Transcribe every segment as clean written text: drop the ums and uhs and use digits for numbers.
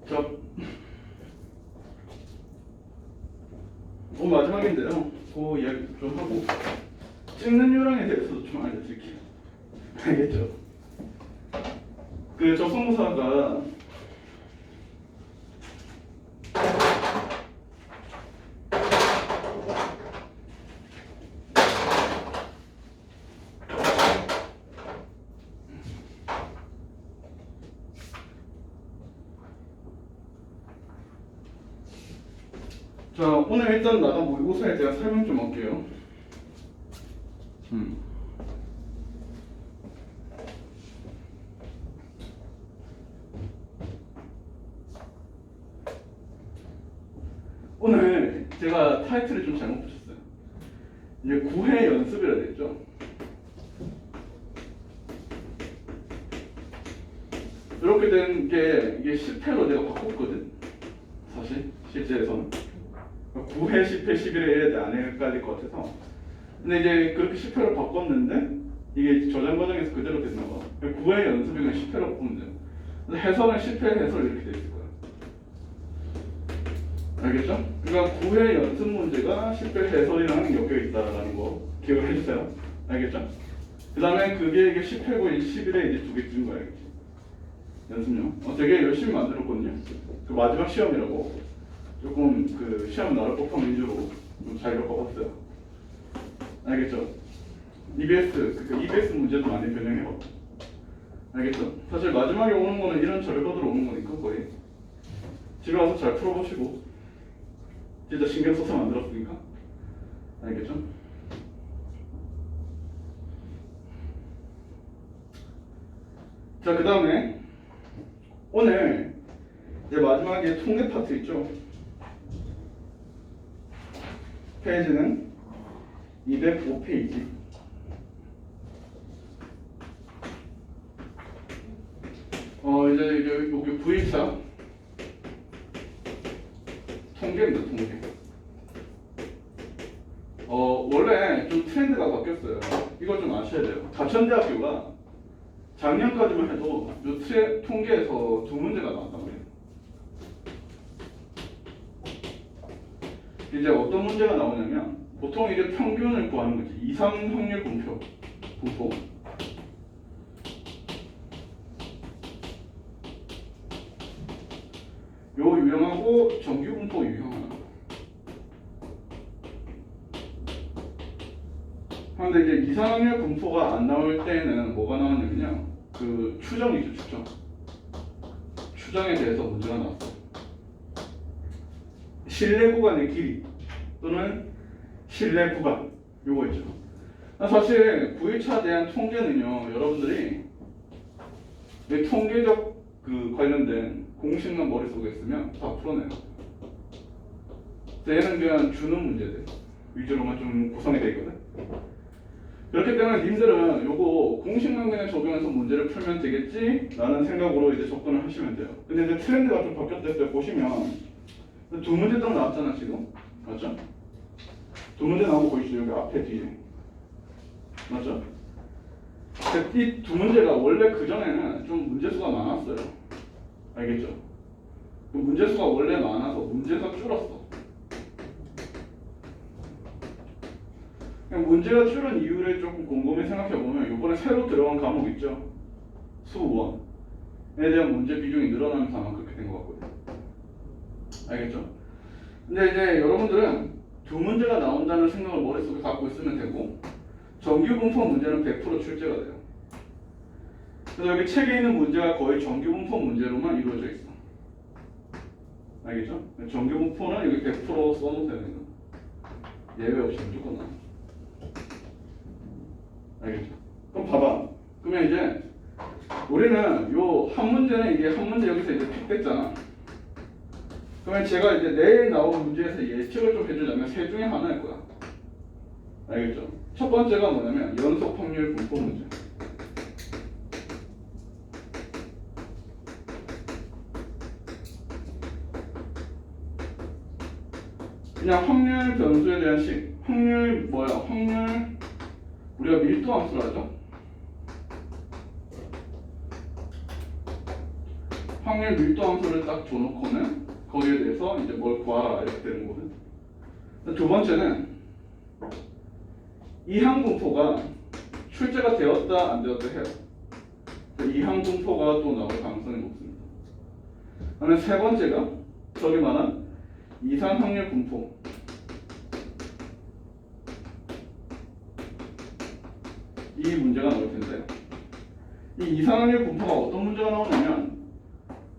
자, 마지막인데요. 그 이야기 좀 하고 찍는 요령에 대해서도 좀 알려드릴게요. 알겠죠? 그 적성무사가 자, 오늘 일단 나간 모의고사에 대한 설명 좀 할게요. 오늘 제가 타이틀을 좀 잘못 붙였어요. 이제 9회 연습이라 됐죠. 이렇게 된 게 이게 10회로 내가 바꿨거든. 사실 실제에서는 9회, 10회, 11회 이래야 돼. 안 헷갈릴 것 같아서. 근데 이제 그렇게 10회로 바꿨는데 이게 저장 과정에서 그대로 됐나 봐. 9회 연습이면 10회로 바꾸면 돼요. 해설은 10회 해설 이렇게 돼 있을 거야. 알겠죠? 그러니까 9회 연습 문제가 10회 해설이랑 엮여 있다라는 거 기억을 해주세요. 알겠죠? 그 다음에 그게 이게 10회고 11회 이제 두 개 준 거야. 알겠지? 연습용. 되게 열심히 만들었거든요. 그 마지막 시험이라고 조금 그 시험 나올 법한 위주로 좀 잘 겪어봤어요. 알겠죠? EBS 문제도 많이 변형해봤고. 알겠죠? 사실 마지막에 오는 거는 이런 절거들 오는 거니까 거의 집에 와서 잘 풀어보시고 진짜 신경 써서 만들었으니까. 알겠죠? 자, 그 다음에 오늘 이제 마지막에 통계 파트 있죠? 페이지는 205페이지. 이제 여기 9일차 통계입니다, 통계. 원래 좀 트렌드가 바뀌었어요. 이걸 좀 아셔야 돼요. 가천대학교가 작년까지만 해도 요 통계에서 두 문제가 나왔단 말이에요. 이제 어떤 문제가 나오냐면 보통 이제 평균을 구하는 거지. 이상 확률 분포. 요 유형하고 정규 분포 유형하나. 그런데 이제 이상 확률 분포가 안 나올 때는 뭐가 나왔냐면요. 그 추정이죠, 추정. 추정에 대해서 문제가 나왔어요. 신뢰 구간의 길이 또는 신뢰 구간 요거 있죠. 사실 9일차에 대한 통계는요, 여러분들이 통계적 그 관련된 공식만 머릿속에 있으면 다 풀어내요. 얘는 그냥 주는 문제들 위주로만 좀 구성이 되어 있거든. 그렇기 때문에 님들은 요거 공식만 그냥 적용해서 문제를 풀면 되겠지 라는 생각으로 이제 접근을 하시면 돼요. 근데 이제 트렌드가 좀 바뀌었을 때 보시면 두 문제 딱 나왔잖아 지금. 맞죠? 두 문제 나오고 보이시죠? 여기 앞에 뒤에. 맞죠? 이 두 문제가 원래 그전에는 좀 문제수가 많았어요. 알겠죠? 그 문제수가 원래 많아서 문제가 줄었어. 그냥 문제가 줄은 이유를 조금 곰곰이 생각해보면 이번에 새로 들어간 과목 있죠? 수 1에 대한 문제 비중이 늘어나면서 아마 그렇게 된 것 같거든요. 알겠죠? 근데 이제 여러분들은 두 문제가 나온다는 생각을 머릿속에 갖고 있으면 되고 정규 분포 문제는 100% 출제가 돼요. 그래서 여기 책에 있는 문제가 거의 정규 분포 문제로만 이루어져 있어. 알겠죠? 정규 분포는 여기 100% 써놓으면 되는 거. 예외 없이 무조건 나와. 알겠죠? 그럼 봐봐. 그러면 이제 우리는 요 한 문제는 이게 한 문제 여기서 이제 픽됐잖아. 그러면 제가 이제 내일 나온 문제에서 예측을 좀 해주자면 세 중에 하나일 거야. 알겠죠? 첫 번째가 뭐냐면 연속 확률 분포 문제. 그냥 확률 변수에 대한 확률 확률 우리가 밀도 함수를 하죠. 확률 밀도 함수를 딱 줘놓고는 거기에 대해서 이제 뭘 구하라 이렇게 되는 거거든. 두 번째는 이항 분포가 출제가 되었다 안 되었다 해요. 이항 분포가 또 나올 가능성이 높습니다. 그다음에 세 번째가 저기 말한 이상 확률 분포. 이 문제가 나올 텐데, 이 이상 확률 분포가 어떤 문제가 나오냐면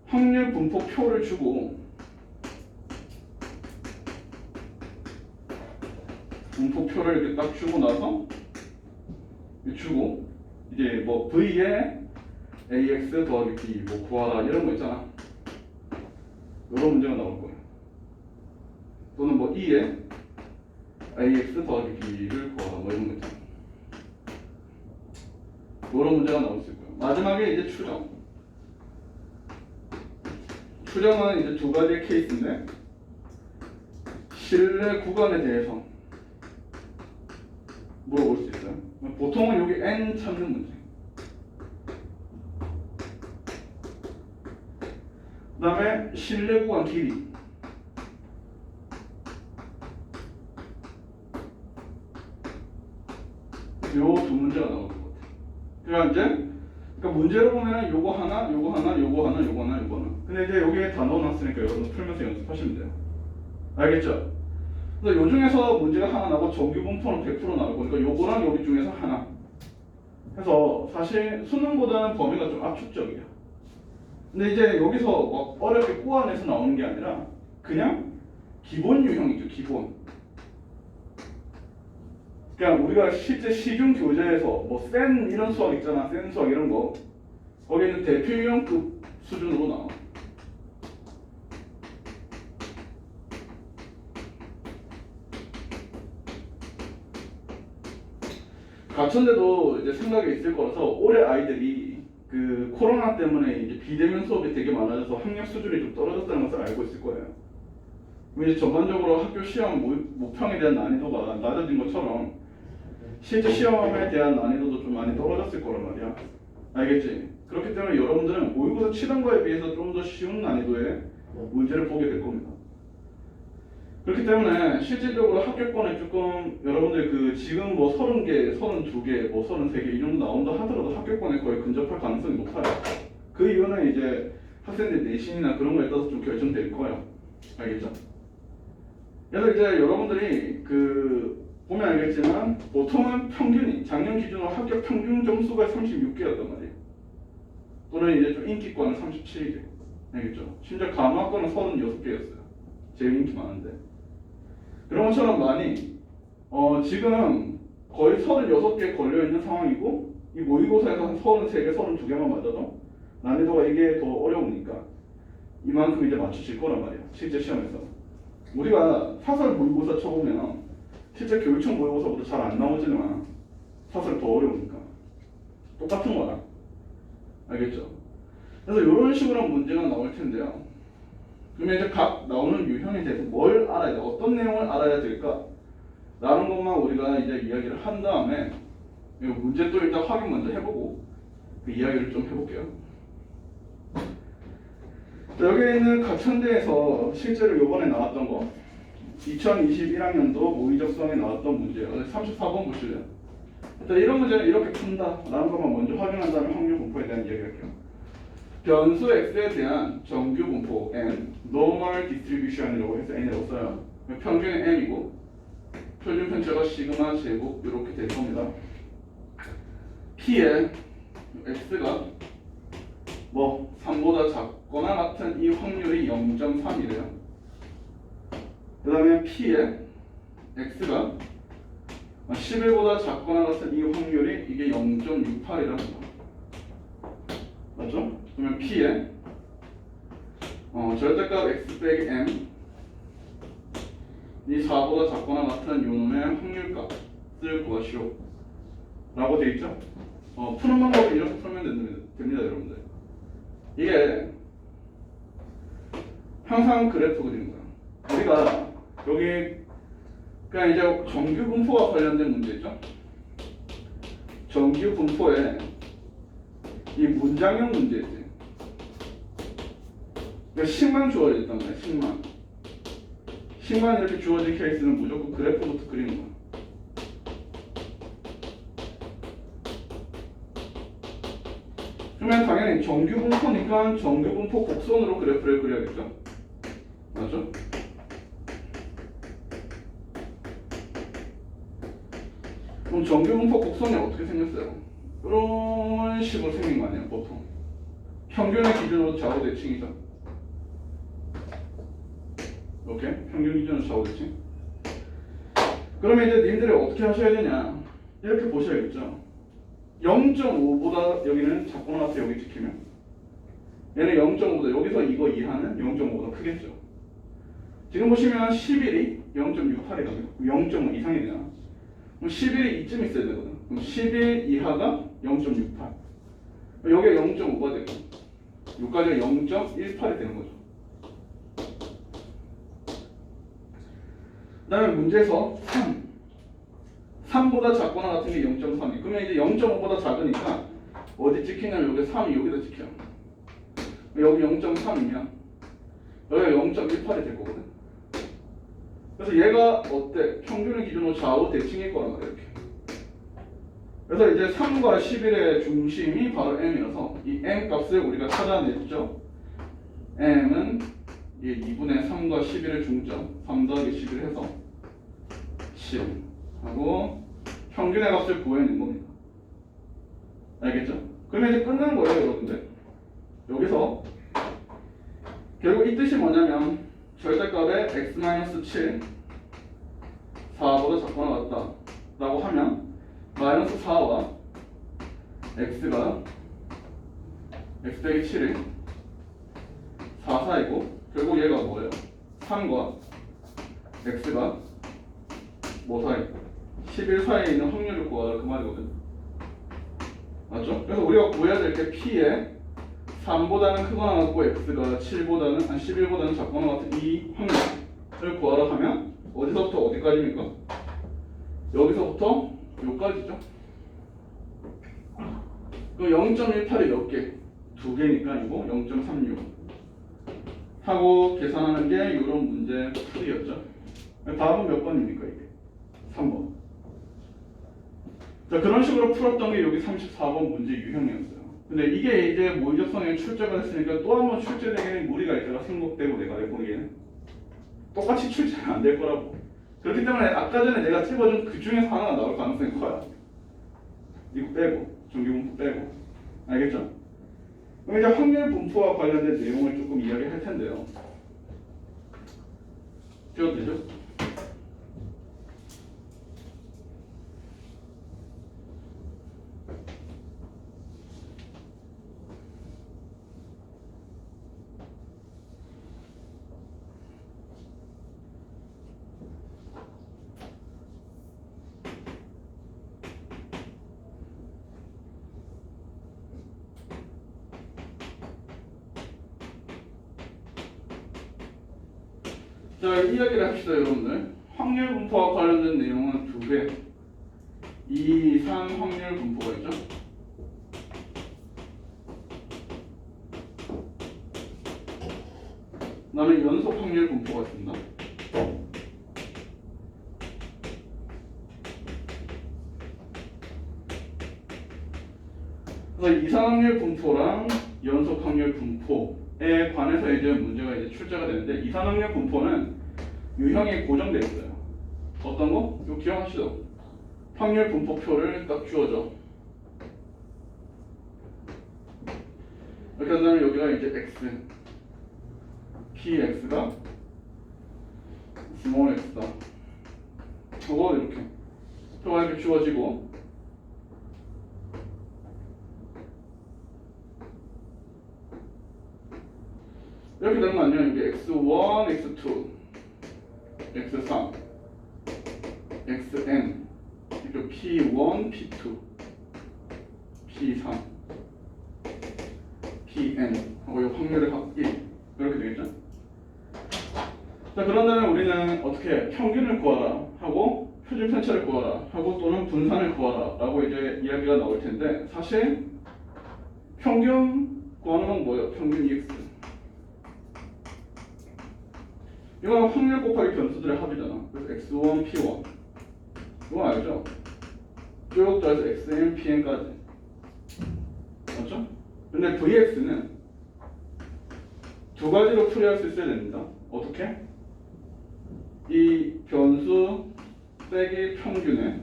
확률 분포 표를 주고 분포표를 이렇게 딱 주고 나서 주고 이제 뭐 V에 AX 더하기 B 뭐 구하라 이런 거 있잖아. 이런 문제가 나올 거예요. 또는 뭐 E에 AX 더하기 B를 구하라 뭐 이런 거 있잖아. 이런 문제가 나올 수 있고요. 마지막에 이제 추정. 추정은 이제 두 가지의 케이스인데 실내 구간에 대해서 물어볼 수 있어요. 보통은 여기 n 찾는 문제. 그 다음에 실내 구간 길이. 요 두 문제가 나올 것 같아요. 그러니까 문제로 보면 요거 하나, 요거 하나, 요거 하나, 요거 하나, 요거 하나. 근데 이제 여기에 다 넣어놨으니까 여러분 풀면서 연습하시면 돼요. 알겠죠? 그래서 요 중에서 문제가 하나 나고 정규 분포는 100% 나올 거니까 요거랑 여기 중에서 하나 해서 사실 수능보다는 범위가 좀 압축적이야. 근데 이제 여기서 막 어렵게 꼬아내서 나오는 게 아니라 그냥 기본 유형이죠. 기본. 그러니까 우리가 실제 시중 교재에서 뭐 센 이런 수학 있잖아. 센 수학 이런 거 거기는 대표 유형급 수준으로 나와. 가천대도 이제 생각이 있을 거라서 올해 아이들이 그 코로나 때문에 이제 비대면 수업이 되게 많아져서 학력 수준이 좀 떨어졌다는 것을 알고 있을 거예요. 이제 전반적으로 학교 시험 모평에 대한 난이도가 낮아진 것처럼 실제 시험에 대한 난이도도 좀 많이 떨어졌을 거란 말이야. 알겠지? 그렇기 때문에 여러분들은 모의고사 치던 거에 비해서 좀 더 쉬운 난이도의 문제를 보게 될 겁니다. 그렇기 때문에 실질적으로 합격권에 조금 여러분들 그 지금 뭐 30개, 32개, 뭐 33개 이 정도 나온다 하더라도 합격권에 거의 근접할 가능성이 높아요. 그 이유는 이제 학생들 내신이나 그런 거에 따라서 좀 결정될 거예요. 알겠죠? 그래서 이제 여러분들이 그 보면 알겠지만 보통은 평균이 작년 기준으로 합격 평균 점수가 36개였단 말이에요. 또는 이제 좀 인기권은 37개. 알겠죠? 심지어 가마권은 36개였어요. 제일 인기 많은데. 그런 것처럼 많이 지금 거의 36개 걸려있는 상황이고 이 모의고사에서 한 33개, 32개만 맞아도 난이도가 이게 더 어려우니까 이만큼 이제 맞추실 거란 말이에요. 실제 시험에서. 우리가 사설 모의고사 쳐보면 실제 교육청 모의고사보다 잘 안 나오지만 사설 더 어려우니까 똑같은 거야. 알겠죠? 그래서 이런 식으로 문제가 나올 텐데요. 그러면 이제 각 나오는 유형에 대해서 뭘 알아야 돼? 어떤 내용을 알아야 될까? 라는 것만 우리가 이제 이야기를 한 다음에 이 문제 또 일단 확인 먼저 해보고 그 이야기를 좀 해볼게요. 자, 여기 있는 가천대에서 실제로 요번에 나왔던 거 2021학년도 모의적성에 나왔던 문제예요. 34번 보실래요? 일단 이런 문제는 이렇게 푼다 라는 것만 먼저 확인한 다음에 확률 분포에 대한 이야기 할게요. 변수 x에 대한 정규 분포 n, normal distribution이라고 해서 n이라고 써요. 평균은 n이고 표준 편차가 시그마 제곱 이렇게 될 겁니다. p에 x가 뭐 3보다 작거나 같은 이 확률이 0.3이래요. 그 다음에 p에 x가 11보다 작거나 같은 이 확률이 이게 0.68이라고 합니다. 맞죠? 그러면 p에 절대값 x 빼기 m 이 4보다 작거나 같은 요놈의 확률값을 구하시오 라고 되어 있죠? 푸는 방법은 이렇게 풀면 됩니다 여러분들. 이게 항상 그래프 그리는 거야. 우리가 여기 그냥 이제 정규 분포와 관련된 문제 있죠? 정규 분포에 이 문장형 문제지. 그러니까 10만 주어져 있단 말이야. 10만 이렇게 주어진 케이스는 무조건 그래프부터 그리는 거야. 그러면 당연히 정규 분포니까 정규 분포 곡선으로 그래프를 그려야겠죠. 맞죠? 그럼 정규 분포 곡선이 어떻게 생겼어요? 이런 식으로 생긴 거 아니에요, 보통. 평균의 기준으로 좌우 대칭이죠. 이렇게 평균 기준으로 좌우 대칭. 그러면 이제 님들이 어떻게 하셔야 되냐? 이렇게 보셔야겠죠. 0.5보다 여기는 작거나 같아 여기 찍히면 얘는 0.5보다 여기서 이거 이하는 0.5보다 크겠죠. 지금 보시면 11이 0.68이거든요. 0.5 이상이 되잖아. 그럼 11이 이쯤 있어야 되거든. 그럼 11 이하가 0.68. 여기가 0.5가 되고 여기까지가 0.18이 되는 거죠. 그 다음에 문제에서 3보다 작거나 같은 게 0.3이. 그러면 이제 0.5보다 작으니까 어디 찍히냐면 여기 3이 여기다 찍혀요. 여기 0.3이면 여기가 0.18이 될 거거든. 그래서 얘가 어때? 평균을 기준으로 좌우 대칭일 거란 말이야. 이렇게. 그래서 이제 3과 11의 중심이 바로 m이라서 이 m 값을 우리가 찾아냈죠. m은 이 2분의 3과 11의 중점 3 더하기 11 해서 7 하고 평균의 값을 구해낸 겁니다. 알겠죠? 그러면 이제 끝난 거예요, 여러분들. 여기서 결국 이 뜻이 뭐냐면 절대값의 x-7 4보다 작거나 같다 라고 하면 마이너스 4와 x가 x 빼기 7이 4 사이고 결국 얘가 뭐예요? 3과 x가 뭐 사이? 11 사이에 있는 확률을 구하라 그 말이거든. 맞죠? 그래서 우리가 구해야 될 게 p에 3보다는 크거나 같고 x가 7보다는 11보다는 작거나 같은 이 확률을 구하라 하면 어디서부터 어디까지입니까? 여기서부터 여기까지죠. 그 0.18이 몇 개? 두 개니까 이거 0.36 하고 계산하는 게 이런 문제 풀이였죠. 답은 몇 번입니까 이게? 3번. 자, 그런 식으로 풀었던 게 여기 34번 문제 유형이었어요. 근데 이게 이제 모의적성에 출제가 됐으니까 또 한 번 출제되기에는 무리가 있다가 승복되고 내가 보기에는 똑같이 출제는 안 될 거라고. 그렇기 때문에 아까 전에 내가 찍어준 그 중에서 하나가 나올 가능성이 커요. 이거 빼고 정규분포 빼고. 알겠죠? 그럼 이제 확률 분포와 관련된 내용을 조금 이야기할 텐데요. 띄워도 되죠? 자, 이야기를 합시다, 여러분들. 확률 분포와 관련된 내용은 두 개. 이산 확률 분포가 있죠. 그 다음에 연속 확률 분포가 있습니다. 그래서 이산 확률 분포랑 연속 확률 분포에 관해서 이제 문제가 이제 출제가 되는데, 이산 확률 분포는 유형이 고정되어 있어요. 어떤 거? 이거 기억하시죠? 확률 분포표를 딱 주어져. 이렇게 한다면 여기가 이제 x, px가 small x다. 저거 이렇게 표가 이렇게 주어지고, 이렇게 되는 거 아니에요? 여기 x1, x2, x3, xn, 이렇게 p1, p2, p3, pn 하고 이 확률의 합 1 이렇게 되겠죠? 자, 그런 다음에 우리는 어떻게 평균을 구하라 하고 표준 편차를 구하라 하고 또는 분산을 구하라 라고 이제 이야기가 나올 텐데, 사실 평균 구하는 건 뭐예요? 평균 EX. 이건 확률 곱하기 변수들의 합이잖아. 그래서 x1, p1 이건 알죠? 쭉 더해서 xn, pn까지 맞죠? 근데 vx는 두 가지로 풀이할 수 있어야 됩니다. 어떻게? 이 변수 빼기 평균의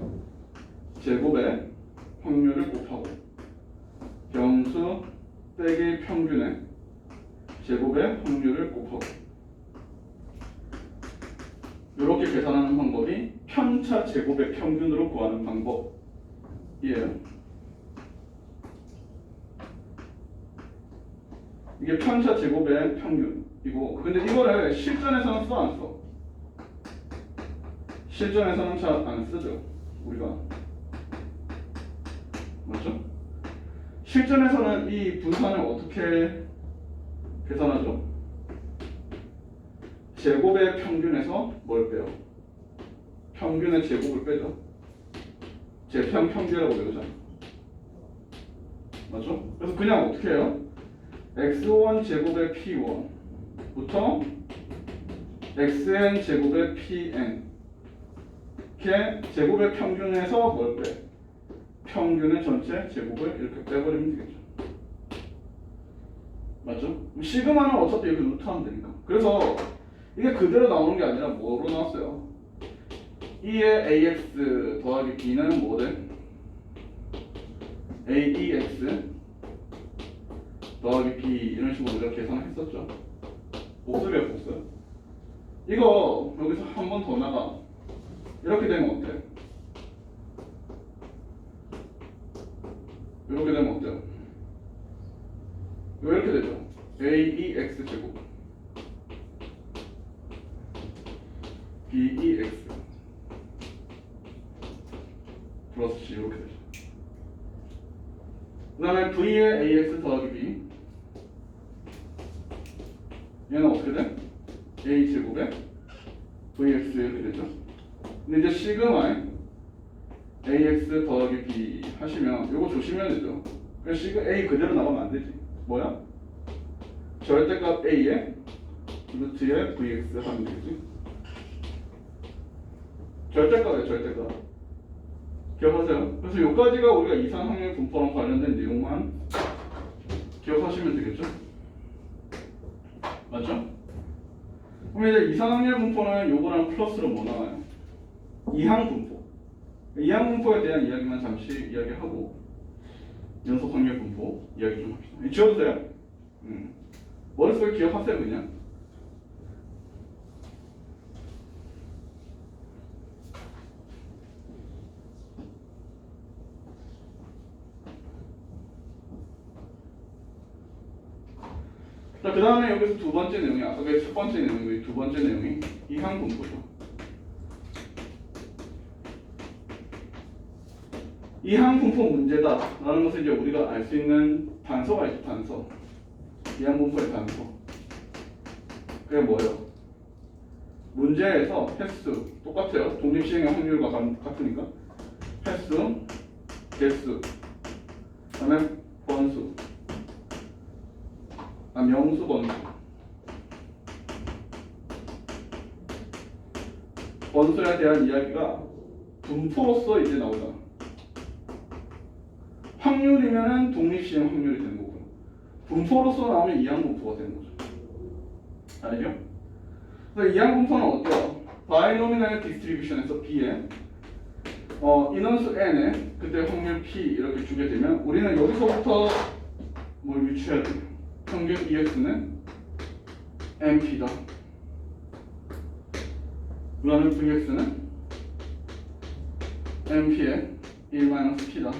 제곱의 확률을 곱하고 변수 빼기 평균의 제곱의 확률을 곱하고 이렇게 계산하는 방법이 편차 제곱의 평균으로 구하는 방법이에요. 이게 편차 제곱의 평균이고, 근데 이거를 실전에서는 써 안 써? 실전에서는 잘 안 쓰죠, 우리가. 맞죠? 실전에서는 이 분산을 어떻게 계산하죠? 제곱의 평균에서 뭘 빼요? 평균의 제곱을 빼죠. 제평 평균이라고 배우잖아. 맞죠? 그래서 그냥 어떻게 해요? x1 제곱의 p1부터 xn 제곱의 pn 이렇게 제곱의 평균에서 뭘 빼? 평균의 전체 제곱을 이렇게 빼버리면 되겠죠. 맞죠? 시그마는 어차피 이렇게 루트하면 되니까. 그래서 이게 그대로 나오는 게 아니라 뭐로 나왔어요? 2의 ax 더하기 b는 뭐 돼? aex 더하기 b 이런 식으로 우리가 계산을 했었죠. 복습이야 복습. 이거 여기서 한 번 더 나가. 이렇게 되면 어때? 이렇게 되면 어때요? 이렇게 되죠. aex 제곱 bex 플러스 c 이렇게 되죠. 그 다음에 v의 ax 더하기 b 얘는 어떻게 돼? a 제곱에 vx 이렇게 되죠. 근데 이제 시그마에 ax 더하기 b 하시면 이거 조심해야 되죠. 그냥 시그 a 그대로 나가면 안 되지. 뭐야? 절대값 a에 루트에 vx 하면 되지. 절대값이에요, 절대값. 기억하세요? 그래서 여기까지가 우리가 이상 확률 분포랑 관련된 내용만 기억하시면 되겠죠? 맞죠? 그럼 이제 이상 확률 분포는 요거랑 플러스로 뭐 나와요? 이항 분포. 이항 분포에 대한 이야기만 잠시 이야기하고 연속 확률 분포 이야기 좀 합시다. 지워도 돼요? 머릿속에 기억하세요 그냥. 자, 그 다음에 여기서 두 번째 내용이 아까 그 첫 번째 내용이 두 번째 내용이 이항 분포죠. 이항 분포 문제다라는 것을 이제 우리가 알 수 있는 단서가 있죠. 단서. 이항 분포의 단서. 그게 뭐예요? 문제에서 횟수 똑같아요. 독립시행의 확률과 같으니까 횟수, 개수, 그다음에 번수, 명수, 번수. 번수에 대한 이야기가 분포로서 이제 나오잖아. 확률이면은 독립시행 확률이 되는 거고요. 분포로서 나오면 이항 분포가 되는 거죠. 알죠? 그래서 이항 분포는 어때요? 바이노미널 디스트리뷰션에서 B에 인원수 N에 그때 확률 P 이렇게 주게 되면 우리는 여기서부터 뭘 유추해야 돼요? 평균 EX는 MP다. 그러면 VX는 MP의 1-P다.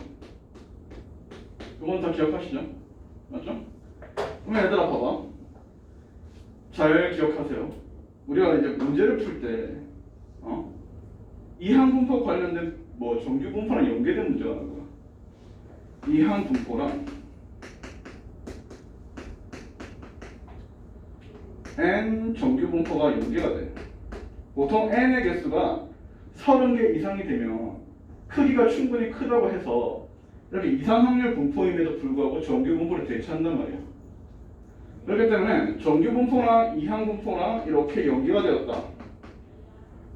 이건 다 기억하시죠? 맞죠? 그럼 얘들아 봐봐. 잘 기억하세요. 우리가 이제 문제를 풀 때 이항 분포 관련된 뭐 정규 분포랑 연계된 문제가 나올 거야. 이항 분포랑 n 정규 분포가 연계가 돼. 보통 n의 개수가 30개 이상이 되면 크기가 충분히 크다고 해서 이렇게 이상 확률 분포임에도 불구하고 정규 분포를 대체한단 말이야. 그렇기 때문에 정규분포나 이항분포나 이렇게 연계가 되었다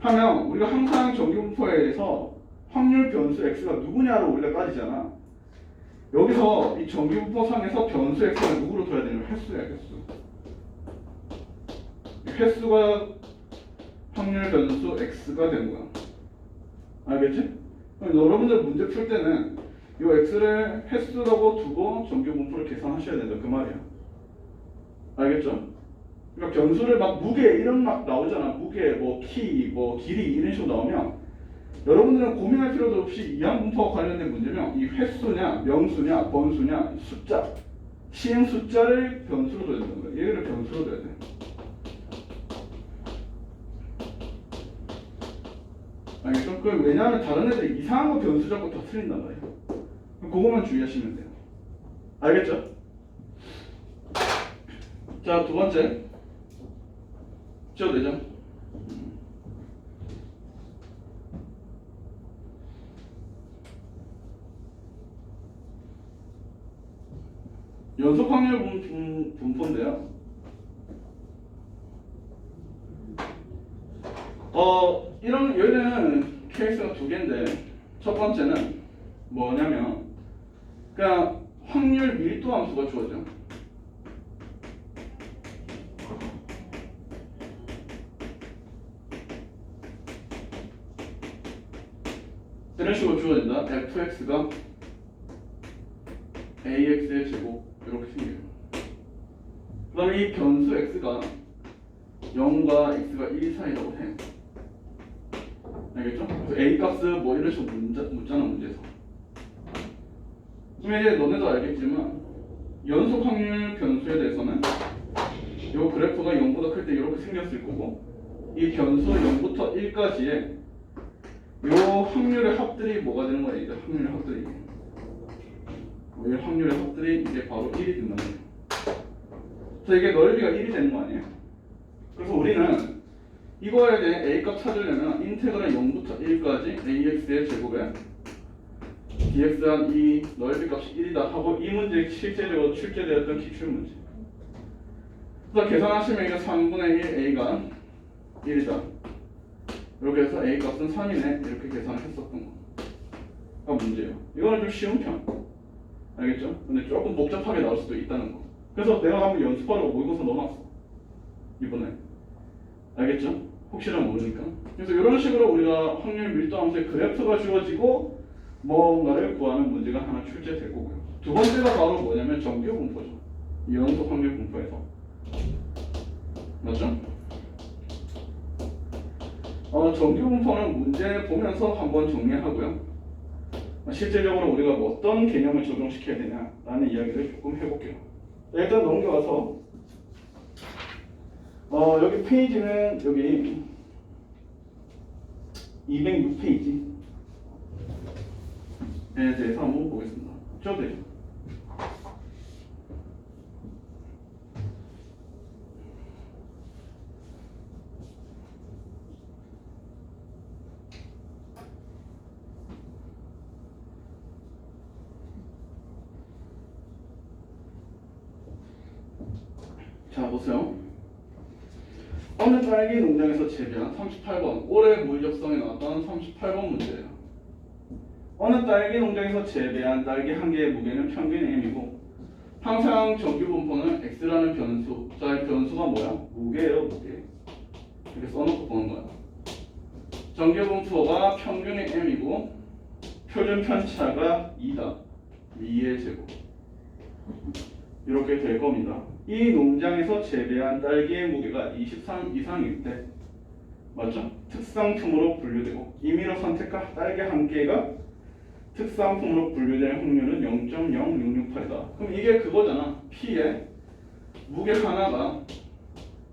하면 우리가 항상 정규분포에 대해서 확률 변수 x가 누구냐로 우리가 따지잖아. 여기서 이 정규분포 상에서 변수 x를 누구로 둬야 되냐면 횟수야, 횟수. 횟수가 확률 변수 x가 되는 거야. 알겠지? 그럼 여러분들 문제 풀 때는 이 x를 횟수라고 두고 정규분포를 계산하셔야 된다 그 말이야. 알겠죠? 그러니까 변수를 막 무게 이런 막 나오잖아. 무게, 뭐 키, 뭐 길이 이런 식으로 나오면 여러분들은 고민할 필요도 없이 이항분포와 관련된 문제면 이 횟수냐, 명수냐, 번수냐, 숫자, 시행 숫자를 변수로 둬야 된다는 거야. 얘를 변수로 둬야 돼. 알겠죠? 그 왜냐하면 다른 애들이 이상한 거 변수 잡고 다 틀린단 말이야. 그거만 주의하시면 돼요. 알겠죠? 자, 두 번째. 지워도 되죠? 연속 확률 분포인데요. 이런 얘는 케이스가 두 개인데 첫 번째는 뭐냐면 그냥 확률 밀도 함수가 주어져. 이런 식으로 주어진다. fx가 ax의 제곱 이렇게 생겨요. 그 다음에 이 변수 x가 0과 x가 1 사이라고 해. 알겠죠? 그래서 a 값은 뭐 이런 식으로 묻잖아 문제에서. 그러면 이제 너네도 알겠지만 연속 확률 변수에 대해서는 이 그래프가 0보다 클 때 이렇게 생겼을 거고 이 변수 0부터 1까지의 이 확률의 합들이 뭐가 되는 거야? 이제 확률의 합들이 이 확률의 합들이 이제 바로 1이 된단 말이에요. 그래서 이게 넓이가 1이 되는 거 아니에요? 그래서 우리는 이거에 대해 A값 찾으려면 인테그랄 0부터 1까지 AX의 제곱에 DX한 이 넓이 값이 1이다 하고 이 문제 실제적으로 출제되었던 기출문제. 그래서 계산하시면 이게 3분의 1 A가 1이다. 이렇게 해서 A 값은 3이네 이렇게 계산을 했었던 거가 문제예요. 이거는 좀 쉬운 편. 알겠죠? 근데 조금 복잡하게 나올 수도 있다는 거. 그래서 내가 한번 연습하려고 모의고사 넣어놨어. 이번에. 알겠죠? 혹시나 모르니까. 그래서 이런 식으로 우리가 확률 밀도 함수의 그래프가 주어지고 뭔가를 구하는 문제가 하나 출제될 거고요. 두 번째가 바로 뭐냐면 정규 분포죠. 연속 확률 분포에서. 맞죠? 정규 분포는 문제 보면서 한번 정리하고요. 실제적으로 우리가 뭐 어떤 개념을 적용시켜야 되냐라는 이야기를 조금 해볼게요. 일단 넘겨가서 여기 페이지는 여기 206페이지에 대해서 한번 보겠습니다. 저 되죠? 자, 보세요. 어느 딸기 농장에서 재배한 38번 올해 물적성에 나왔던 38번 문제예요. 어느 딸기 농장에서 재배한 딸기 한 개의 무게는 평균 m이고 항상 정규 분포는 x라는 변수. 자, 이 변수가 뭐야? 무게예요, 무게. 이렇게 써놓고 보는 거야. 정규 분포가 평균이 m이고 표준 편차가 2다. 2의 제곱. 이렇게 될 겁니다. 이 농장에서 재배한 딸기의 무게가 23 이상일 때 맞죠? 특상품으로 분류되고 임의로 선택한 딸기 한 개가 특상품으로 분류될 확률은 0.0668이다. 그럼 이게 그거잖아. P의 무게 하나가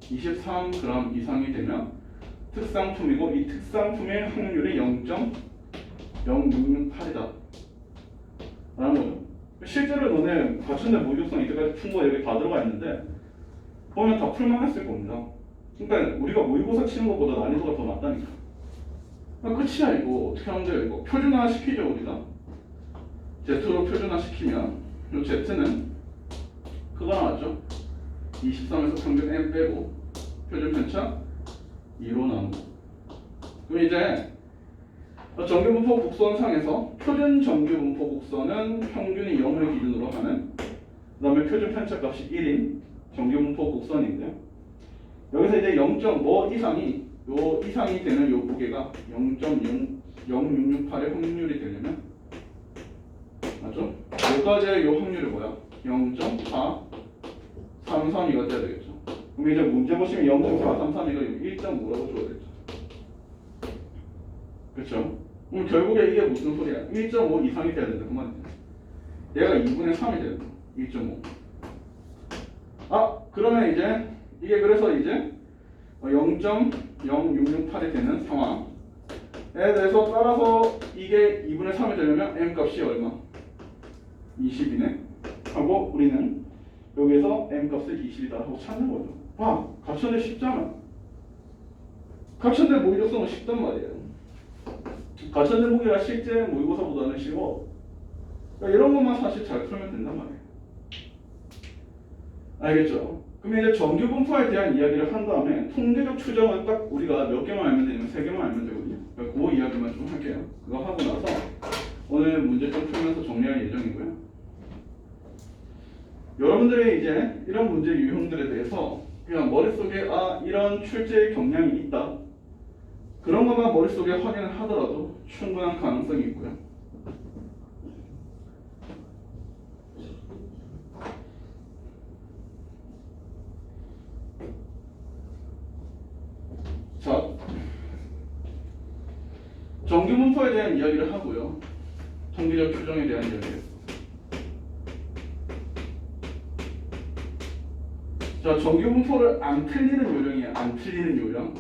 23g 이상이 되면 특상품이고 이 특상품의 확률이 0.0668이다 라는 거죠. 실제로 너네 갖춘데 모의고사 이때까지 푼 거 여기 다 들어가 있는데 보면 다 풀만 했을 겁니다. 그러니까 우리가 모의고사 치는 것보다 난이도가 더 낮다니까. 끝이야 이거. 어떻게 하면 돼요 이거. 표준화 시키죠 우리가. Z로 표준화 시키면 이 Z는 그거 나왔죠. 23에서 평균 n 빼고 표준 편차 2로 나누고. 그럼 이제 정규 분포 곡선상에서 표준 정규 분포 곡선은 평균이 0을 기준으로 하는, 그 다음에 표준 편차 값이 1인 정규 분포 곡선인데요. 여기서 이제 0.뭐 이상이 되는 요 무게가 0.0668의 확률이 되려면, 맞죠? 여기까지의 요 확률이 뭐야? 0.433이가 돼야 되겠죠. 그럼 이제 문제 보시면 0.433이가 1.5라고 줘야겠죠. 그렇죠? 그럼 결국에 이게 무슨 소리야? 1.5 이상이 돼야 된다 그 말이야. 얘가 2분의 3이 돼야 돼. 1.5. 그러면 이제 이게 그래서 이제 0.0668이 되는 상황에 대해서 따라서 이게 2분의 3이 되려면 m 값이 얼마? 20이네 하고 우리는 여기에서 m 값을 20이다 하고 찾는 거죠. 갖췄는데 쉽잖아. 갖췄는데 모의적성은 쉽단 말이에요. 갖췄는 무게가 실제 모의고사보다는 쉬워. 그러니까 이런 것만 사실 잘 풀면 된단 말이에요. 알겠죠? 그럼 이제 정규 분포에 대한 이야기를 한 다음에 통계적 추정은 딱 우리가 몇 개만 알면 되냐면 3개만 알면 되거든요. 그러니까 그 이야기만 좀 할게요. 그거 하고 나서 오늘 문제 좀 풀면서 정리할 예정이고요. 여러분들이 이제 이런 문제 유형들에 대해서 그냥 머릿속에 이런 출제 경향이 있다, 그런 것만 머릿속에 확인을 하더라도 충분한 가능성이 있고요. 자, 정규 분포에 대한 이야기를 하고요. 통계적 추정에 대한 이야기예요. 자, 정규 분포를 안 틀리는 요령이에요. 안 틀리는 요령.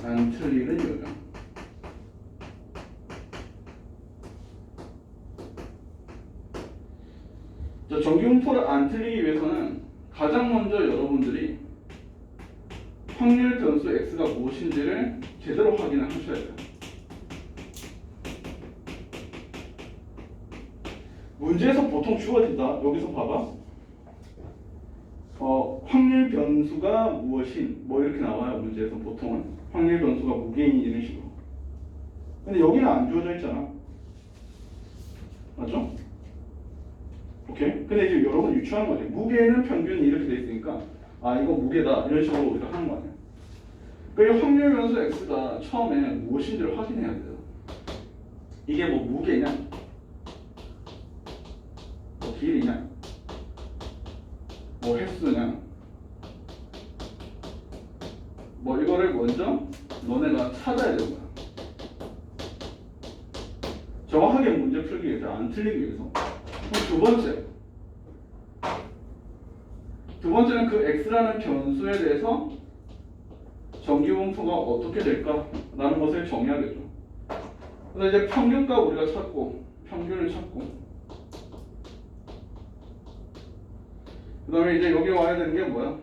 안 틀리는 요령. 자, 정규 분포를 안 틀리기 위해서는 가장 먼저 여러분들이 확률 변수 x가 무엇인지를 제대로 확인을 하셔야 돼요. 문제에서 보통 주어진다. 여기서 봐봐. 확률 변수가 무엇인 뭐 이렇게 나와요. 문제에서 보통은 확률 변수가 무게인 이런 식으로. 근데 여기는 안 주어져 있잖아. 맞죠? 오케이? 근데 이제 여러분 유추한 거지. 무게는 평균이 이렇게 돼 있으니까 이거 무게다 이런 식으로 우리가 하는 거 아니야. 그러니까 확률 변수 x가 처음에 무엇인지를 확인해야 돼요. 이게 뭐 무게냐, 뭐 길이냐, 뭐 횟수냐, 뭐 이거를 먼저 너네가 찾아야 되는 거야. 정확하게 문제 풀기 위해서, 안 틀리기 위해서. 두 번째는 그 x라는 변수에 대해서 정규 분포가 어떻게 될까라는 것을 정의하겠죠. 그래서 이제 평균값 우리가 찾고, 평균을 찾고, 그 다음에 이제 여기 와야 되는 게 뭐야?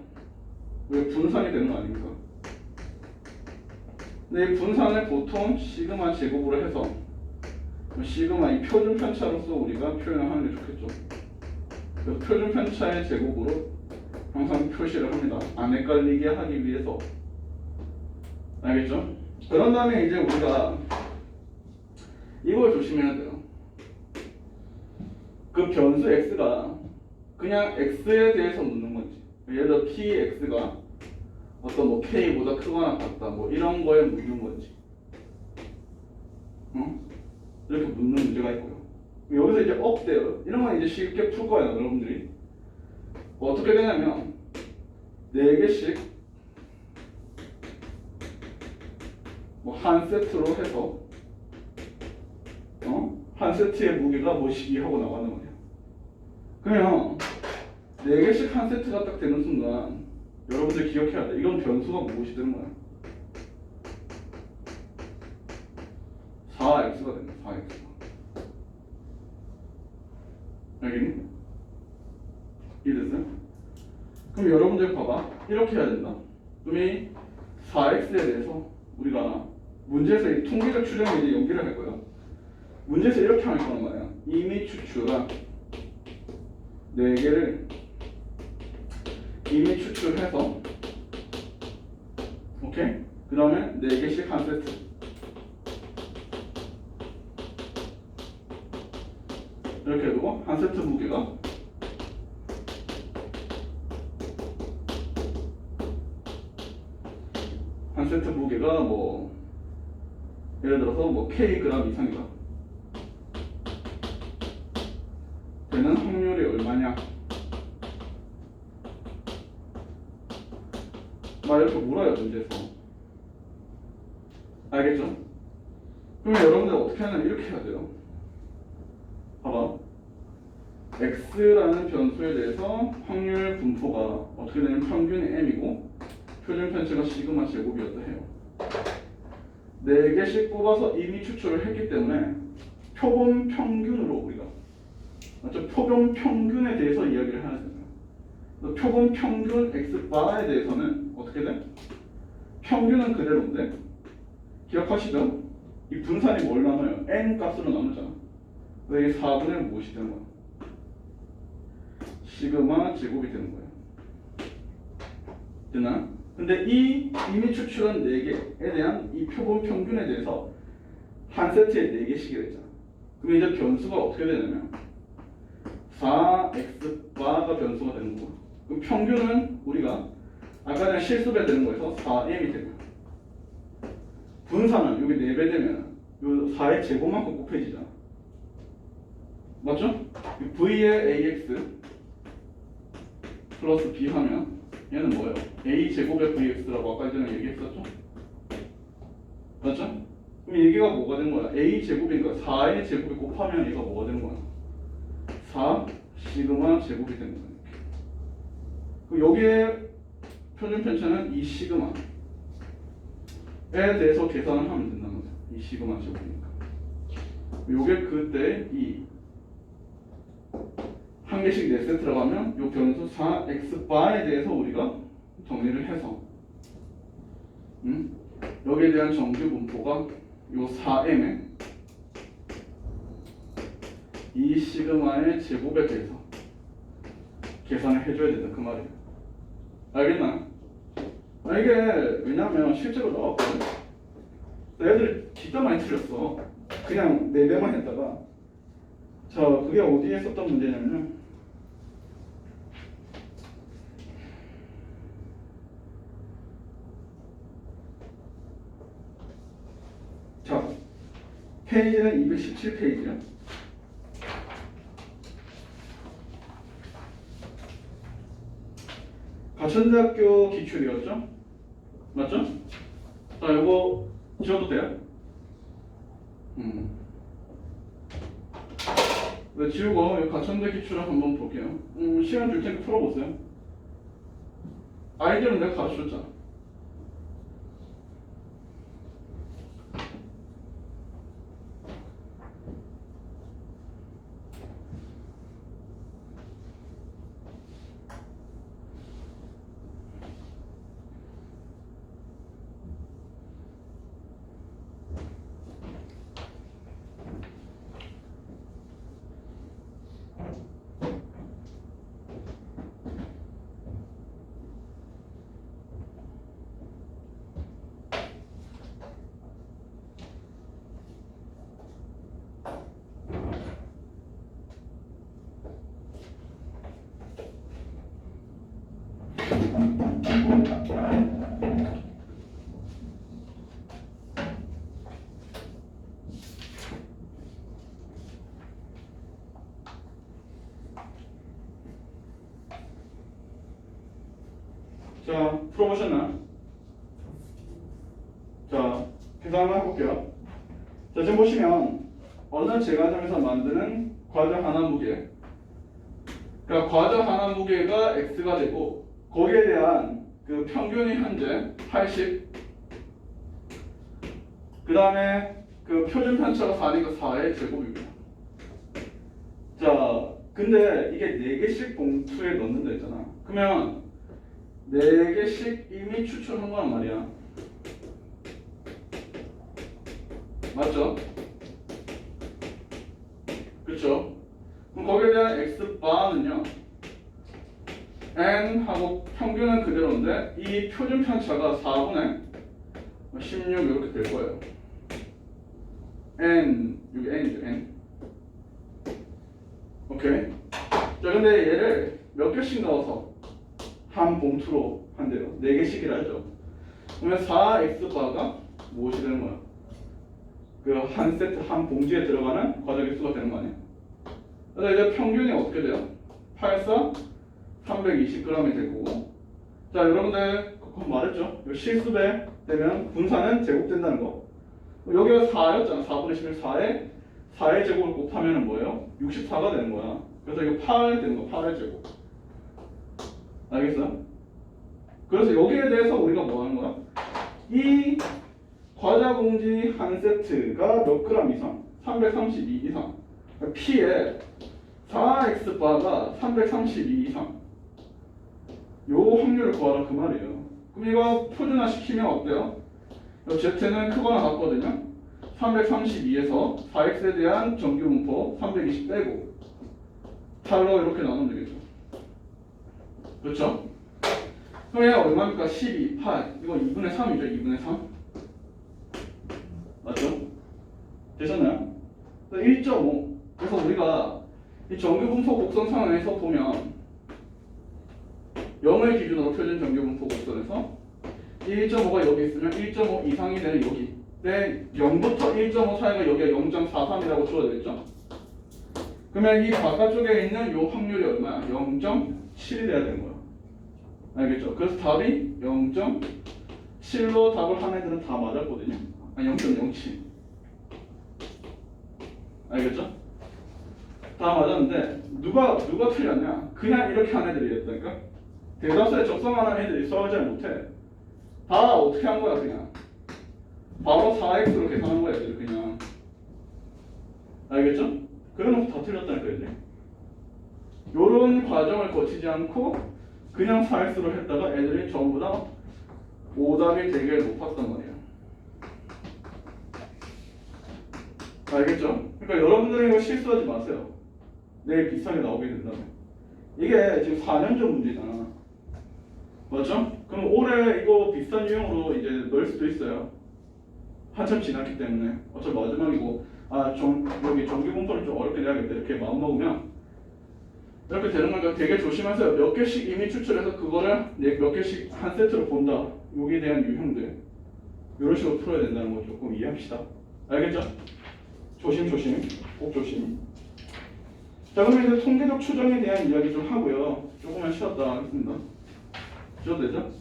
왜 분산이 되는 거 아닙니까? 근데 이 분산을 보통 시그마 제곱으로 해서 시그마 이 표준 편차로서 우리가 표현을 하는 게 좋겠죠. 그래서 표준 편차의 제곱으로 항상 표시를 합니다. 안 헷갈리게 하기 위해서. 알겠죠? 그런 다음에 이제 우리가 이걸 조심해야 돼요. 그 변수 x가 그냥 x에 대해서 묻는 건지, 예를 들어 px가 어떤 뭐 k보다 크거나 같다 뭐 이런 거에 묻는 건지, 이렇게 묻는 문제가 있고요. 여기서 이제 업돼요. 이런 건 이제 쉽게 풀 거예요, 여러분들이. 어떻게 되냐면 4개씩 뭐 한 세트로 해서 한 세트의 무게가 뭐시기 하고 나가는 거예요. 그러면 4개씩 한 세트가 딱 되는 순간 여러분들 기억해야 돼. 이건 변수가 무엇이 되는 거야? 4x가 됩니다. 4x가. 알겠니? 이해됐어요? 그럼 여러분들 봐봐. 이렇게 해야 된다. 그럼 이 4x에 대해서 우리가 문제에서 이 통계적 추정에 이제 연기를 할 거예요. 문제에서 이렇게 할 거란 말이야. 이미 추출한 4개를 이미 추출해서 오케이? 그 다음에 4개씩 한 세트 이렇게 두고 한 세트 무게가 한 세트 무게가 뭐 예를 들어서 뭐 Kg 이상이다 되는 확률이 얼마냐 막 이렇게 물어요 문제에서 알겠죠? 그러면 여러분들 어떻게 하냐면 이렇게 해야 돼요 봐봐 X라는 변수에 대해서 확률 분포가 어떻게 되냐면 평균이 M이고 표준 편차가 시그마 제곱이었다 해요 4개씩 뽑아서 이미 추출을 했기 때문에 표본 평균으로 우리가 맞죠? 표본 평균에 대해서 이야기를 해야 됩니다 표본 평균 X바에 대해서는 어떻게 돼? 평균은 그대로인데 기억하시죠? 이 분산이 뭘 나눠요? N 값으로 나누잖아 그래서 이게 4분의 무엇이 되는 거야? 시그마 제곱이 되는 거예요 되나? 근데 이 이미 추출한 4개에 대한 이 표본 평균에 대해서 한 세트에 4개씩이 있잖아 그럼 이제 변수가 어떻게 되냐면 4x바가 변수가 되는 거고 그럼 평균은 우리가 아까 전에 실수배 되는 거에서 4m이 되고요 분산은 여기 4배 되면 요 4의 제곱만큼 곱해지잖아 맞죠? v의 ax 플러스 b 하면 얘는 뭐예요? a 제곱의 vx라고 아까 전에 얘기했었죠? 맞죠? 그럼 얘가 뭐가 된 거야? a 제곱이니까 4의 제곱이 곱하면 얘가 뭐가 되는 거야? 4 시그마 제곱이 되는 거야. 그럼 여기에 표준 편차는 이 시그마에 대해서 계산을 하면 된다는 거죠. 이 시그마 제곱이니까. 요게 그때 이 한 개씩 4세트라고 하면 요 변수 4x바에 대해서 우리가 정리를 해서 여기에 대한 정규 분포가 요 4m에 이 시그마의 제곱에 대해서 계산을 해줘야 된다 그 말이에요. 알겠나? 이게 왜냐면 실제로 나왔거든. 애들이 진짜 많이 틀렸어. 그냥 4배만 했다가 자 그게 어디에 썼던 문제냐면요. 자 페이지는 217페이지야. 가천대학교 기출이었죠? 맞죠? 자, 이거 지워도 돼요? 네, 지우고 이 가천대 기출을 한번 볼게요. 시간 줄 테니까 풀어보세요. 아이디어는 내가 가르쳐줬잖아. 자, 풀어보셨나? 자, 계산 한번 해볼게요. 자, 지금 보시면 어느 제과점에서 만드는 과자 하나 무게, 그러니까 과자 하나 무게가 x가 되고 거기에 대한 그 평균이 현재 80, 그 다음에 그 표준 편차가 4니까 4의 제곱입니다. 자, 근데 이게 4개씩 봉투에 넣는다 했잖아. 그러면 4개씩 이미 추출한 거란 말이야. 맞죠? 그렇죠? 그럼 거기에 대한 x바는요. n하고 평균은 그대로인데 이 표준 편차가 4분의 16 이렇게 될 거예요. n 여기 n이죠 n. 오케이. 자 근데 얘를 몇 개씩 넣어서 한 봉투로 한대요. 4개씩이라 하죠. 그러면 4x바가 무엇이 되는 거야? 그 한 세트 한 봉지에 들어가는 과정의 수가 되는 거 아니야? 그래서 이제 평균이 어떻게 돼요? 84 320g이 될 거고. 자 여러분들 그거 말했죠? 실수배 되면 분산은 제곱된다는 거. 여기가 4였잖아. 4분의 11 4에 4의 제곱을 곱하면 뭐예요? 64가 되는 거야. 그래서 이거 8 되는 거 8의 제곱. 알겠어요? 그래서 여기에 대해서 우리가 뭐 하는 거야? 이 과자 봉지 한 세트가 몇 그램 이상? 332 이상. P에 4x바가 332 이상. 요 확률을 구하라 그 말이에요. 그럼 이거 표준화 시키면 어때요? Z는 크거나 같거든요. 332에서 4x에 대한 정규 분포 320 빼고 8로 이렇게 나누면 되겠죠. 그렇죠? 그럼 얘가 얼마입니까? 12, 8. 이거 2분의 3이죠. 2분의 3. 맞죠? 되셨나요? 1.5. 그래서 우리가 이 정규 분포 곡선상에서 보면 0을 기준으로 표준 정규 분포 곡선에서 1.5가 여기 있으면 1.5 이상이 되는 여기. 근데 0부터 1.5 사이가 여기가 0.43이라고 주어져 있죠. 그러면 이 바깥쪽에 있는 요 확률이 얼마야? 0.7이 돼야 되는 거야. 알겠죠? 그래서 답이 0.7로 답을 한 애들은 다 맞았거든요. 0.07. 알겠죠? 다 맞았는데 누가 틀렸냐? 그냥 이렇게 한 애들이 됐다니까. 대답서에 적성하는 애들이 수학을 잘 못해. 다 어떻게 한 거야 그냥. 바로 4x로 계산한 거야 애들 그냥. 알겠죠? 그래놓고 다 틀렸다니까 애들. 요런 과정을 거치지 않고 그냥 4x로 했다가 애들이 전부 다 오답이 되게 높았단 말이야. 알겠죠? 그러니까 여러분들은 이거 실수하지 마세요. 내일 비슷하게 나오게 된다면. 이게 지금 4년 전 문제잖아. 맞죠? 그럼 올해 이거 비슷한 유형으로 이제 넣을 수도 있어요. 한참 지났기 때문에. 어차피 마지막이고 여기 정규 분포를 좀 어렵게 내야겠다 이렇게 마음 먹으면 이렇게 되는 거니까 되게 조심하세요. 몇 개씩 이미 추출해서 그거를 몇 개씩 한 세트로 본다. 여기에 대한 유형들 이런 식으로 풀어야 된다는 거 조금 이해합시다. 알겠죠? 조심 꼭 조심. 자 그럼 이제 통계적 추정에 대한 이야기 좀 하고요. 조금만 쉬었다 하겠습니다. 쉬어도 되죠?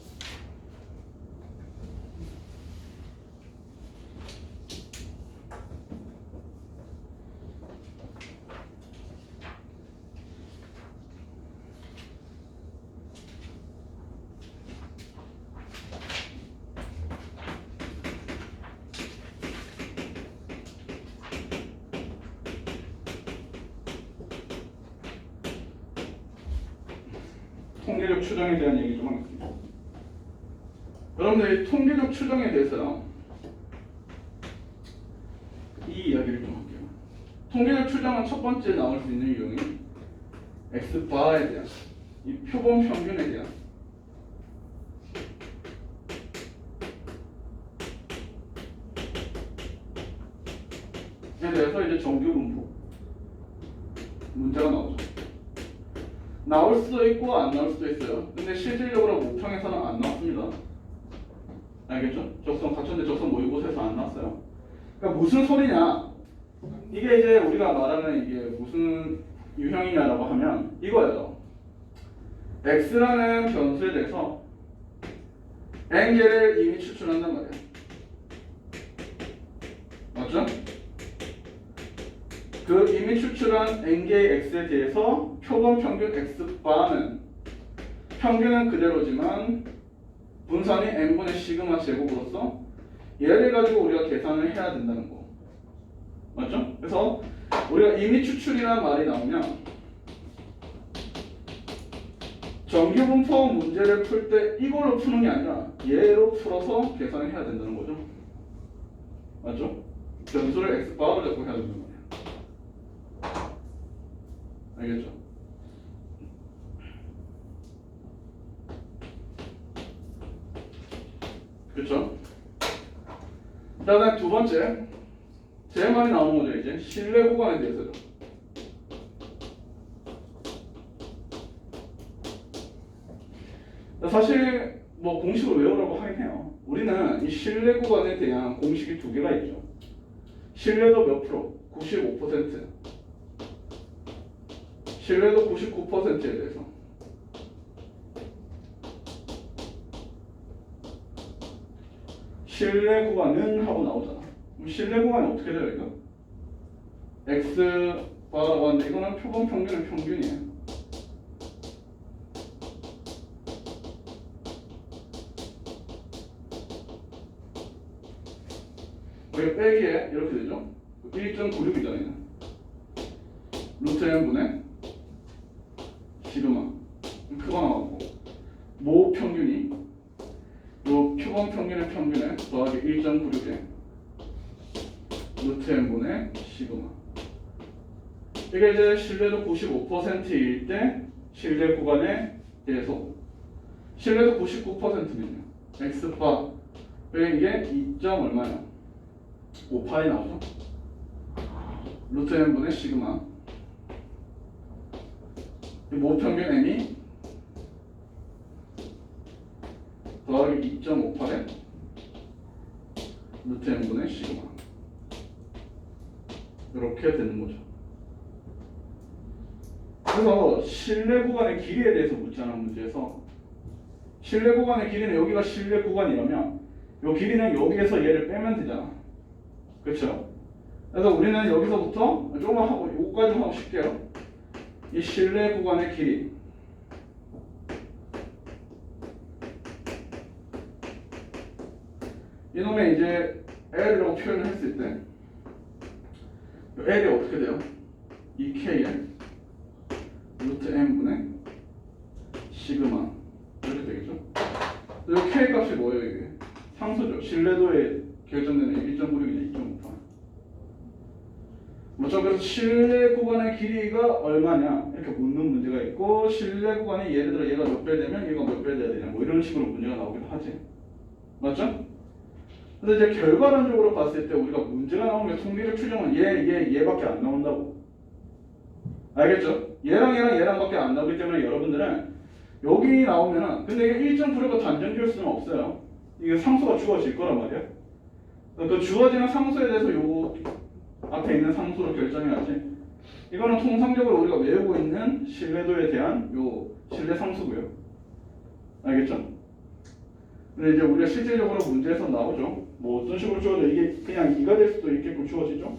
통계적 추정에 대한 얘기 좀 하겠습니다. 여러분들 이 통계적 추정에 대해서요. 이 이야기를 좀 할게요. 통계적 추정은 첫 번째 나올 수 있는 유형이 x바에 대한 이 표본 평균에 대한 에 대해서 이제 정규 분포 문제가 나오죠. 나올 수도 있고 안 나올 수도 있어요. 근데 실질적으로 모평에서는 안 나왔습니다. 알겠죠? 적성 갖췄는데 적성 모의고사에서 안 나왔어요. 그러니까 무슨 소리냐? 이게 이제 우리가 말하는 이게 무슨 유형이냐라고 하면 이거예요. x라는 변수에 대해서 n개를 이미 추출한단 말이에요. 맞죠? 그 이미 추출한 n개의 x에 대해서 표본 평균 x바는 평균은 그대로지만 분산이 n분의 시그마 제곱으로서 얘를 가지고 우리가 계산을 해야 된다는 거. 맞죠? 그래서 우리가 이미 추출이라는 말이 나오면 정규 분포 문제를 풀 때 이걸로 푸는 게 아니라 얘로 풀어서 계산을 해야 된다는 거죠. 맞죠? 변수를 x바로 잡고 해야 된다는 거예요. 알겠죠? 그렇죠? 그다음에 두 번째 제일 많이 나오는 거죠. 이제 실내 구간에 대해서요. 사실 뭐 공식을 외우라고 하긴 해요. 우리는 이 실내 구간에 대한 공식이 두 개가 있죠. 신뢰도 몇 프로? 95%. 신뢰도 99%에 대해서. 신뢰 구간은 하고 나오잖아. 그럼 신뢰 구간이 어떻게 돼요, 이거? X 바라고 하는데 이거는 표본 평균은 평균이에요. 여기 빼기에 이렇게 되죠? 1.96이잖아요. 루트 n분의 시그마. 크가 나왔고 모 평균이 요 표본 평균의 평균에 더하기 1.96에 루트 n분의 시그마. 이게 이제 신뢰도 95%일 때 신뢰 구간에 대해서 신뢰도 99%면요. x바 이게 2. 얼마야? 5파이 나오죠. 루트 n분의 시그마. 모 평균 n이 더하기 2.58에 루트 n분의 시그마. 이렇게 되는 거죠. 그래서 실내 구간의 길이에 대해서 묻잖아, 문제에서. 실내 구간의 길이는 여기가 실내 구간이라면 이 길이는 여기에서 얘를 빼면 되잖아. 그렇죠? 그래서 우리는 여기서부터 조금만 하고 요거까지만 하고 쉴게요. 이 실내 구간의 길이 이놈의 이제 L이라고 표현을 했을 때 L이 어떻게 돼요? 2K에 루트 n분의 시그마 이렇게 되겠죠? 이 K 값이 뭐예요? 이게 상수죠. 신뢰도에 결정되는 1.96이냐 2.58. 맞죠? 그래서 실내 구간의 길이가 얼마냐 이렇게 묻는 문제가 있고, 실내 구간이 예를 들어 얘가 몇 배 되면 얘가 몇 배 돼야 되냐 뭐 이런 식으로 문제가 나오기도 하지. 맞죠? 근데 이제 결과론적으로 봤을 때 우리가 문제가 나오면 통계적 추정은 얘밖에 안 나온다고. 알겠죠? 얘랑 밖에 안 나오기 때문에 여러분들은 여기 나오면은 근데 이게 1.96가 단정지을 수는 없어요. 이게 상수가 주어질 거란 말이야. 그 주어지는 상수에 대해서 요 앞에 있는 상수로 결정해야지. 이거는 통상적으로 우리가 외우고 있는 신뢰도에 대한 요 신뢰 상수고요. 알겠죠? 근데 이제 우리가 실질적으로 문제에서 나오죠. 뭐 어떤 식으로 주어져? 이게 그냥 2가 될 수도 있겠고 주어지죠.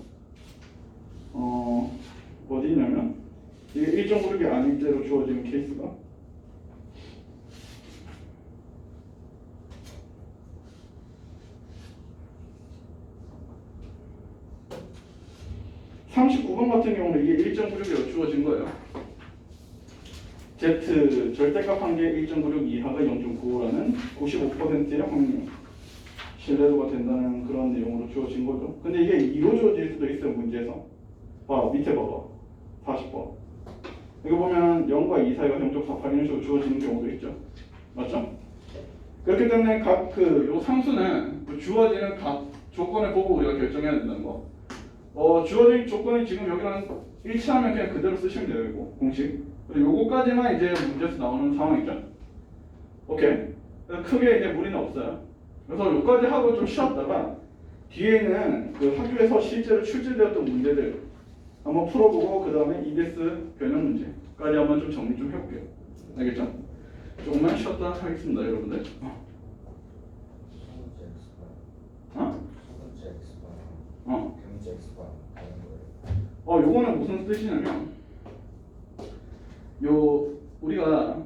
어디 있냐면 이게 1.96이 아닐 때로 주어지는 케이스가 39번 같은 경우는 이게 1.96이라고 주어진 거예요. Z 절대값 한계 1.96 이하가 0.95라는 95%의 확률 신뢰도가 된다는 그런 내용으로 주어진 거죠. 근데 이게 2로 주어질 수도 있어요. 문제에서 밑에 봐봐 40번 이거 보면 0과 2 사이가 0.48 이런 식으로 주어지는 경우도 있죠. 맞죠? 그렇기 때문에 각 요 상수는 주어지는 각 조건을 보고 우리가 결정해야 된다는 거. 주어진 조건이 지금 여기랑 일치하면 그냥 그대로 쓰시면 돼요. 이거 공식. 그리고 요거까지만 이제 문제에서 나오는 상황이죠. 오케이. 크게 이제 무리는 없어요. 그래서 요까지 하고 좀 쉬었다가 뒤에는 그 학교에서 실제로 출제되었던 문제들 한번 풀어보고 그 다음에 EBS 변형 문제까지 한번 좀 정리 좀 해볼게요. 알겠죠? 조금만 쉬었다 하겠습니다, 여러분들. 요거는 무슨 뜻이냐면 우리가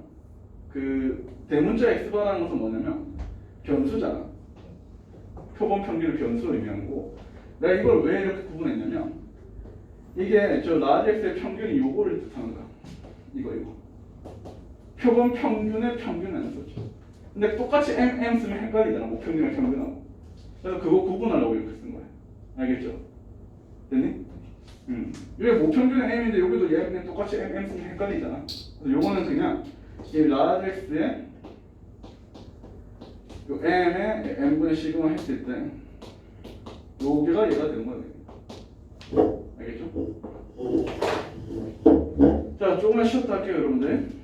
그 대문자 x바라는 것은 뭐냐면 변수잖아. 표본 평균을 변수로 의미하는 거고, 내가 이걸 왜 이렇게 구분했냐면 이게 저 라지 x의 평균이 요거를 뜻하는 거야. 이거 표본 평균의 평균이라는 소리죠. 근데 똑같이 m 쓰면 헷갈리잖아. 뭐 평균이랑 평균하고. 그래서 그거 구분하려고 이렇게 쓴 거야. 알겠죠? 됐니? 이게 모평균의 m인데 여기도 얘는 똑같이 m 쓰면 헷갈리잖아. 그래서 요거는 그냥 이 라지 x의 요 m에 n분의 시그마 했을 때 여기가 얘가 되는 거예요. 알겠죠? 자, 조금만 쉬었다 할게요, 여러분들.